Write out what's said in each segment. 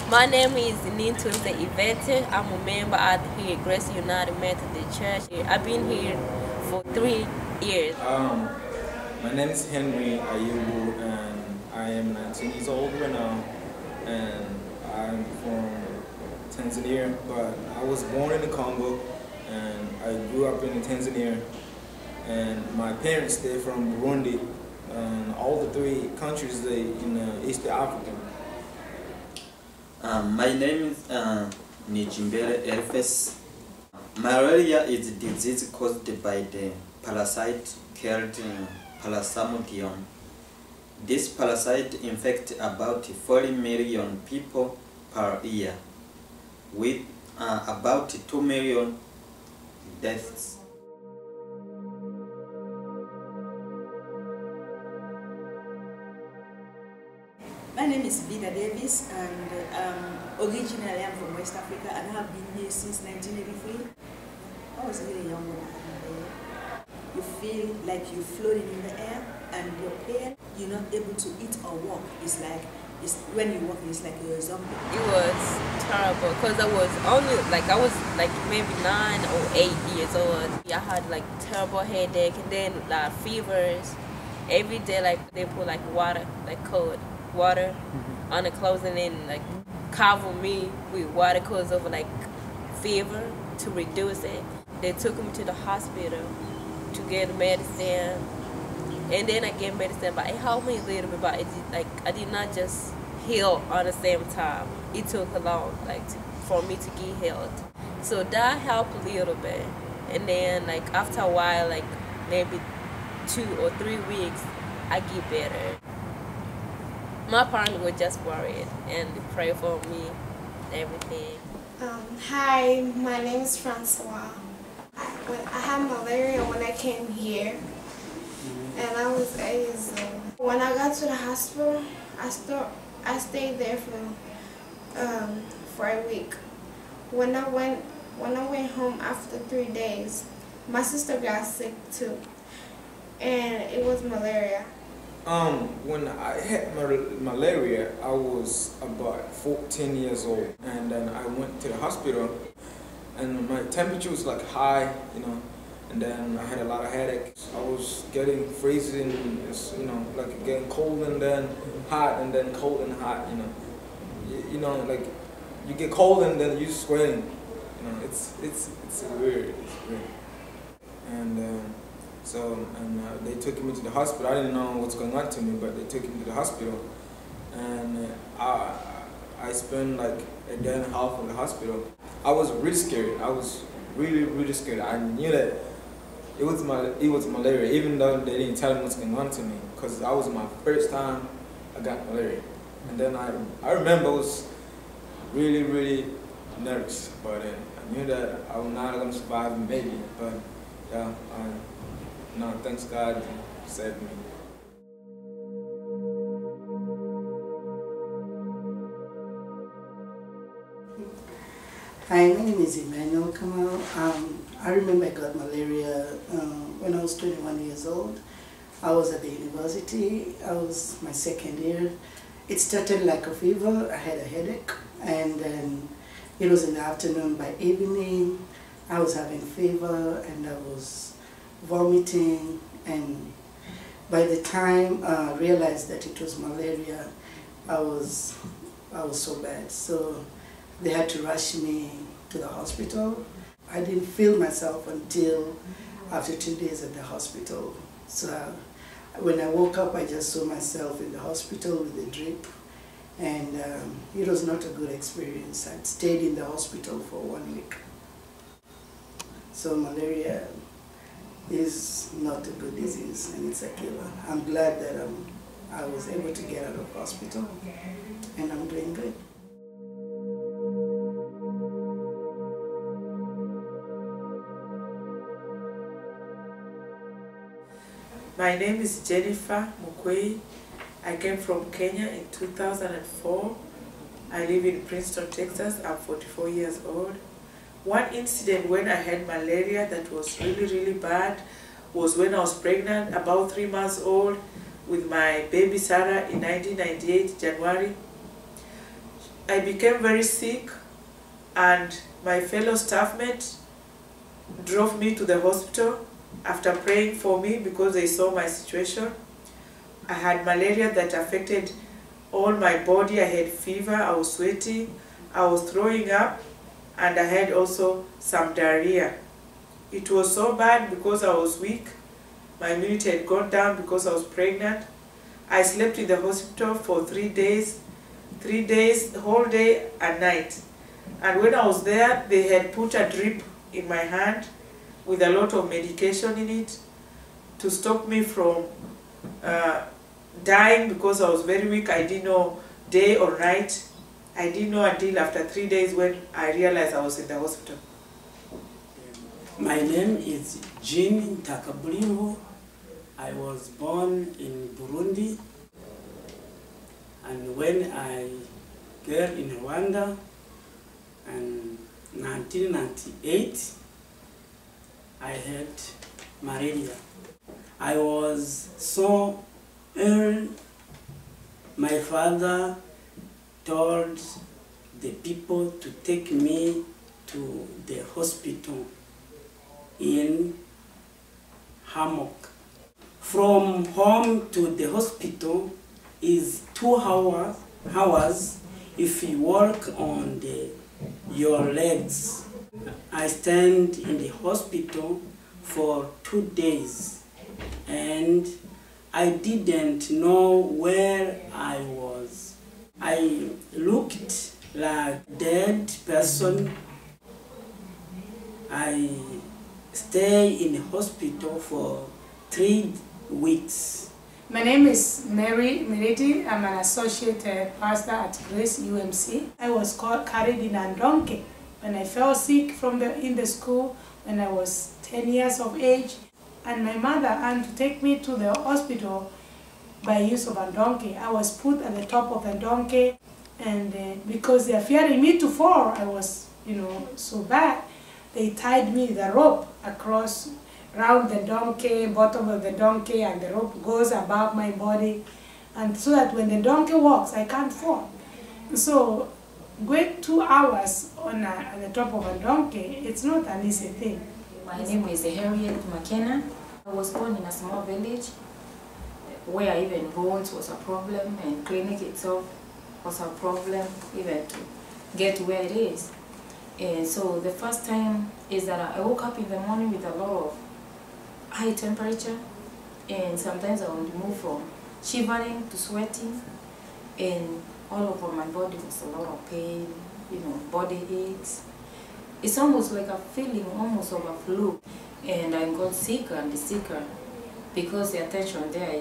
My name is Nintunze Ivete. I'm a member at here Grace United Methodist Church. I've been here for 3 years. My name is Henry Ayubu, and I am 19 years old right now, and I'm from Tanzania, but I was born in the Congo, and I grew up in Tanzania, and my parents, they're from Burundi, and all the 3 countries they in East Africa. My name is Nijimbere Elfes. Malaria is a disease caused by the parasite called Plasmodium. This parasite infects about 40 million people per year, with about 2 million deaths. My name is Vida Davis, and originally I'm from West Africa, and I have been here since 1983. I was really young when I had malaria. You feel like you're floating in the air, and you're pale. You're not able to eat or walk. When you walk, it's like you're a zombie. It was terrible because I was maybe 9 or 8 years old. I had like terrible headache, and then fevers. Every day, like they put like water, like cold water on the clothes, and then like cover me with water because of like fever to reduce it. They took me to the hospital to get medicine, and then I get medicine, but it helped me a little bit, but I did not just heal on the same time. It took a long for me to get healed. So that helped a little bit, and then like after a while, like maybe 2 or 3 weeks, I get better. My parents were just worried and they pray for me, everything. Hi, my name is Francois. I had malaria when I came here, and I was 8 years old. When I got to the hospital, I stayed there for a week. When I went home after 3 days, my sister got sick too, and it was malaria. When I had malaria, I was about 14 years old, and then I went to the hospital, and my temperature was like high, and then I had a lot of headaches. I was getting freezing, like getting cold and then hot, and then cold and hot, like you get cold and then you're sweating, it's weird, and they took me to the hospital. I didn't know what's going on to me, but they took me to the hospital, and I spent like a day and a half in the hospital. I was really scared. I was really scared. I knew that it was malaria, even though they didn't tell me what's going on to me, because that was my first time I got malaria. And then I remember I was really nervous, but I knew that I was not going to survive, maybe, but yeah, no, thanks God saved me. Hi, my name is Emmanuel Kamal. I remember I got malaria when I was 21 years old. I was at the university. I was my 2nd year. It started like a fever. I had a headache, and then it was in the afternoon. By evening, I was having fever, and I was vomiting, and by the time I realized that it was malaria, I was so bad. So they had to rush me to the hospital. I didn't feel myself until after 2 days at the hospital. So when I woke up, I just saw myself in the hospital with a drip, and it was not a good experience. I stayed in the hospital for 1 week. So malaria is not a good disease, and it's a killer. I'm glad that I was able to get out of hospital, and I'm doing good. My name is Jennifer Mukwei. I came from Kenya in 2004. I live in Princeton, Texas. I'm 44 years old. One incident when I had malaria that was really bad was when I was pregnant, about 3 months old, with my baby Sarah in 1998, January. I became very sick, and my fellow staff mate drove me to the hospital after praying for me because they saw my situation. I had malaria that affected all my body. I had fever, I was sweating, I was throwing up, and I had also some diarrhea. It was so bad because I was weak. My immunity had gone down because I was pregnant. I slept in the hospital for 3 days, whole day and night. And when I was there, they had put a drip in my hand with a lot of medication in it to stop me from dying because I was very weak. I didn't know day or night. I didn't know until after 3 days when I realized I was in the hospital. My name is Jean Takabulimbo. I was born in Burundi, and when I got in Rwanda in 1998, I had malaria. I was so ill. My father told the people to take me to the hospital in Hamok. From home to the hospital is 2 hours if you walk on your legs. I stayed in the hospital for 2 days, and I didn't know where I was. I looked like a dead person. I stayed in the hospital for 3 weeks. My name is Mary Meriti. I'm an associate pastor at Grace UMC. I was carried in a donkey when I fell sick in the school when I was 10 years of age. And my mother had to take me to the hospital by use of a donkey. I was put at the top of the donkey, and because they are fearing me to fall, I was, so bad. They tied me with a rope across round the donkey, bottom of the donkey, and the rope goes above my body, and so that when the donkey walks, I can't fall. So going 2 hours on the top of a donkey, it's not an easy thing. My name is Harriet McKenna. I was born in a small village where even roads was a problem, and clinic itself was a problem even to get where it is. And so the first time is that I woke up in the morning with a lot of high temperature, and sometimes I would move from shivering to sweating, and all over my body was a lot of pain, body aches. It's almost like a feeling almost of a flu, and I got sicker and sicker because the attention there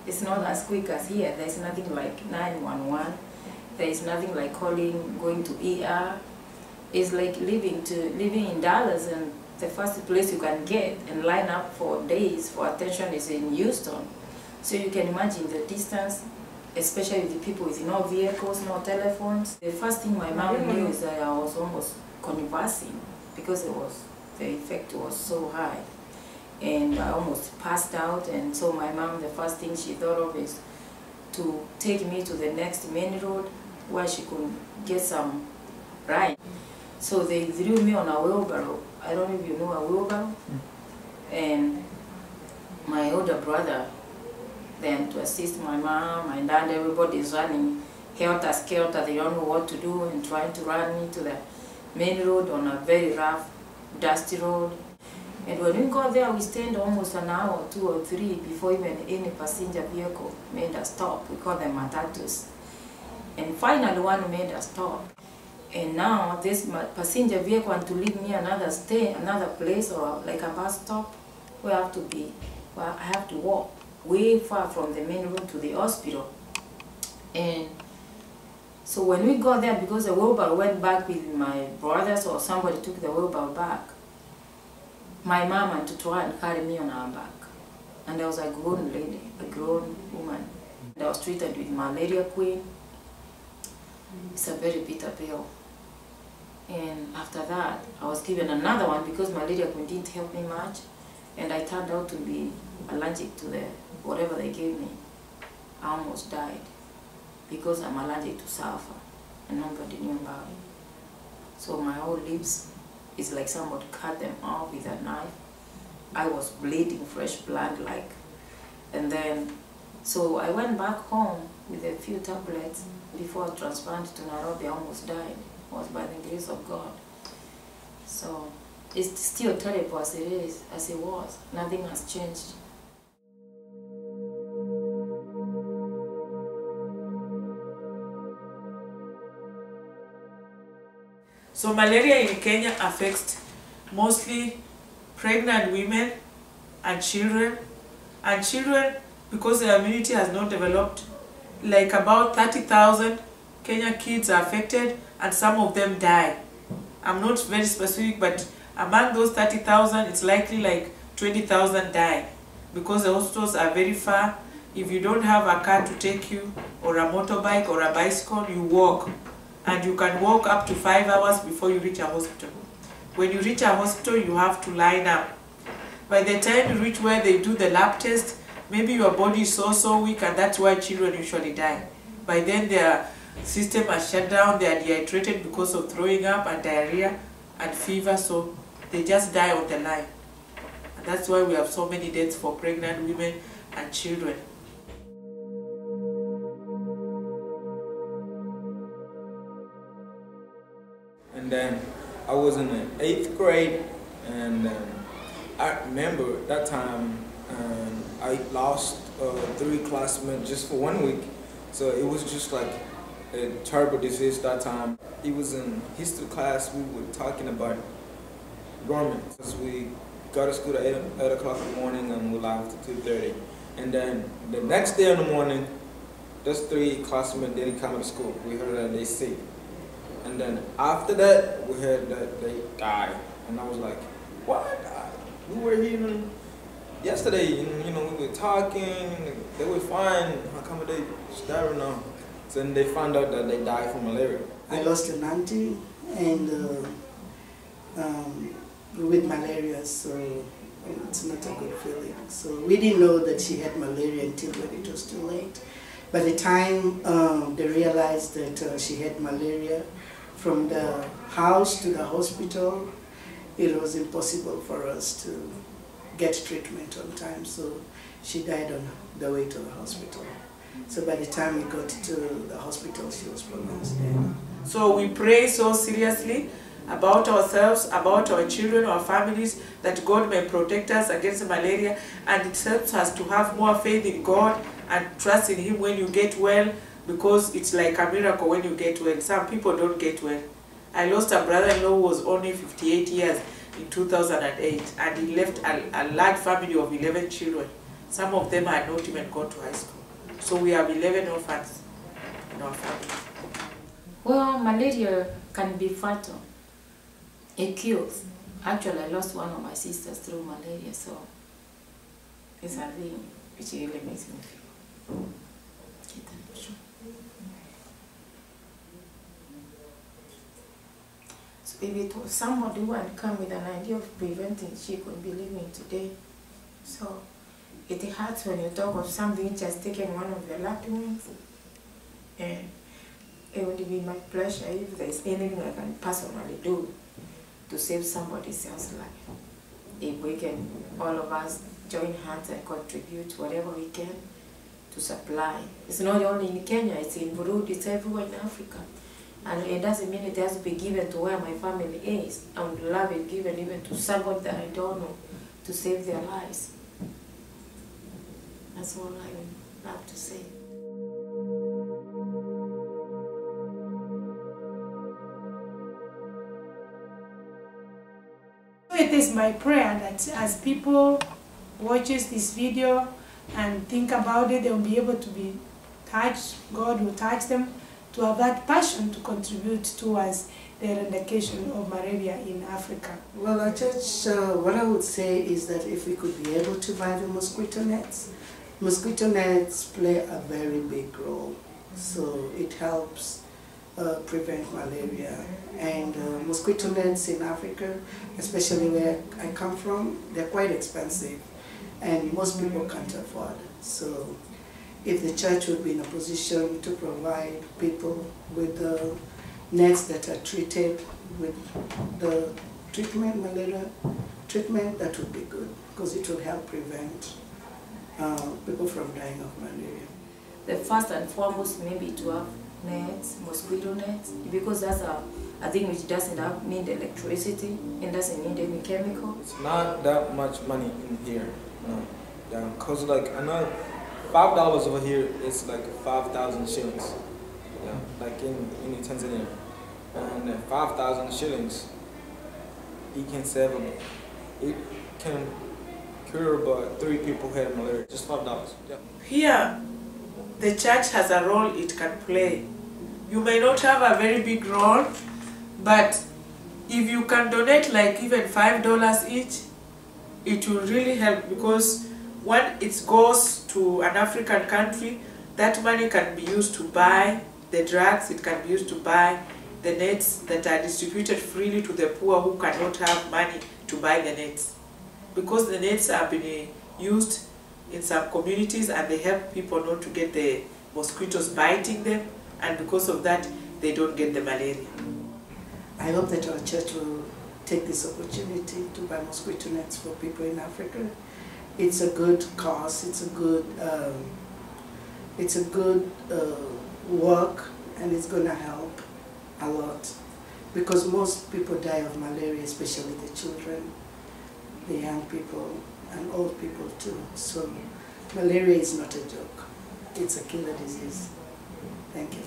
it's not as quick as here. There's nothing like 911. There is nothing like going to ER. It's like living in Dallas, and the first place you can get and line up for days for attention is in Houston. So you can imagine the distance, especially with the people with no vehicles, no telephones. The first thing my mom knew is that I was almost convulsing because the effect was so high. And I almost passed out, and so my mom, the first thing she thought of is to take me to the next main road where she could get some ride. So they threw me on a wheelbarrow. I don't know if you know a wheelbarrow. And my older brother, then to assist my mom and dad, everybody's running helter-skelter. They don't know what to do, and trying to run me to the main road on a very rough, dusty road. And when we got there, we stayed almost an hour, 2 or 3 before even any passenger vehicle made a stop. We call them matatus. And finally one made a stop. And now this passenger vehicle want to leave me another place, or like a bus stop, where I have to walk way far from the main road to the hospital. And so when we got there, because the wheelbarrow went back with my brothers, or somebody took the wheelbarrow back, my mom had to try and carry me on her back. And I was a grown lady, a grown woman. And I was treated with malaria queen. It's a very bitter pill. And after that, I was given another one because malaria queen didn't help me much. And I turned out to be allergic to whatever they gave me. I almost died because I'm allergic to sulfur. and nobody knew about it. So my whole lips, it's like somebody cut them off with a knife. I was bleeding fresh blood, like, and then, so I went back home with a few tablets before I was transplanted to Nairobi. I almost died. It was by the grace of God. So it's still terrible as it is, as it was. Nothing has changed. So malaria in Kenya affects mostly pregnant women and children. And children, because their immunity has not developed, like about 30,000 Kenya kids are affected and some of them die. I'm not very specific, but among those 30,000, it's likely like 20,000 die because the hospitals are very far. If you don't have a car to take you, or a motorbike or a bicycle, you walk. And you can walk up to 5 hours before you reach a hospital. When you reach a hospital, you have to line up. By the time you reach where they do the lab test, maybe your body is so weak, and that's why children usually die. By then their system has shut down, they are dehydrated because of throwing up and diarrhea and fever, so they just die on the line. And that's why we have so many deaths for pregnant women and children. And then I was in the 8th grade, and I remember that time I lost 3 classmates just for 1 week. So it was just like a terrible disease that time. It was in history class, we were talking about Romans. We got to school at 8 o'clock in the morning and we left at 2:30. And then the next day in the morning, those 3 classmates didn't come to school. We heard that they sick. And then after that, we heard that they died. And I was like, what? We were here yesterday, and we were talking, they were fine. How come they died now? So then they found out that they died from malaria. I lost an auntie and with malaria, so it's not a good feeling. So we didn't know that she had malaria until when it was too late. By the time they realized that she had malaria, from the house to the hospital, it was impossible for us to get treatment on time. So she died on the way to the hospital. So by the time we got to the hospital, she was pronounced dead. So we pray so seriously about ourselves, about our children, our families, that God may protect us against malaria, and it helps us to have more faith in God and trust in Him when you get well, because it's like a miracle when you get well. Some people don't get well. I lost a brother-in-law who was only 58 years in 2008, and he left a large family of 11 children. Some of them had not even gone to high school. So we have 11 orphans in our family. Well, malaria can be fatal. It kills. Actually, I lost one of my sisters through malaria, so it's a thing which really makes me feel. So if it was somebody who had come with an idea of preventing, she could be living today. So it hurts when you talk of something which has taken one of your loved ones. And it would be my pleasure if there's anything I can personally do to save somebody else's life. If we can, all of us, join hands and contribute whatever we can to supply. It's not only in Kenya, it's in Burundi, it's everywhere in Africa. And it doesn't mean it has to be given to where my family is. I would love it given even to somebody that I don't know to save their lives. That's all I would love to say. It is my prayer that as people watches this video and think about it, they'll be able to be touched. God will touch them to have that passion to contribute towards the eradication of malaria in Africa. Well, our church, what I would say is that if we could be able to buy the mosquito nets play a very big role. So it helps prevent malaria. And mosquito nets in Africa, especially where I come from, they're quite expensive and most people can't afford. So if the church would be in a position to provide people with nets that are treated with the malaria treatment, that would be good, because it will help prevent people from dying of malaria. The first and foremost maybe to have nets, mosquito nets, because that's a thing which doesn't need electricity and doesn't need any chemical. It's not that much money in here, no. Yeah, cause like I know $5 over here is like 5,000 shillings. Yeah, like in Tanzania, and 5,000 shillings, it can save them. It can cure about 3 people who had malaria. Just $5. Yeah. Here, the church has a role it can play. You may not have a very big role, but if you can donate like even $5 each, it will really help, because when it goes to an African country, that money can be used to buy the drugs, it can be used to buy the nets that are distributed freely to the poor who cannot have money to buy the nets. Because the nets have been used in some communities and they help people not to get the mosquitoes biting them, and because of that they don't get the malaria. I hope that our church will take this opportunity to buy mosquito nets for people in Africa. It's a good cause, it's a good work, and it's going to help a lot, because most people die of malaria, especially the children, the young people, and old people too. So malaria is not a joke. It's a killer disease. Thank you.